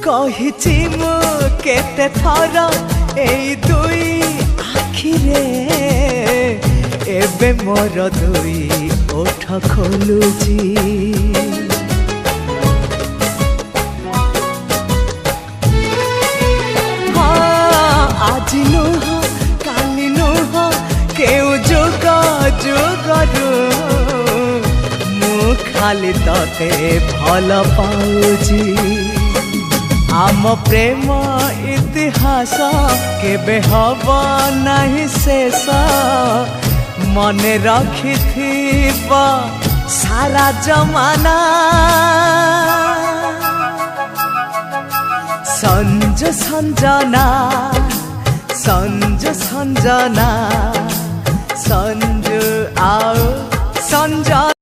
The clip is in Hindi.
कहिछि मु केते थर एई दुई आखिरे एबे मोर दुई ओठ खोलुची आज नुह काली नुह केउ जुग जुगरु मु खाली तते भल पाउची आम प्रेम इतिहास केबे हब नहीं शेष मने रखिथिब सारा जमाना संजु संजना संजु संजना संजु आओ संजना।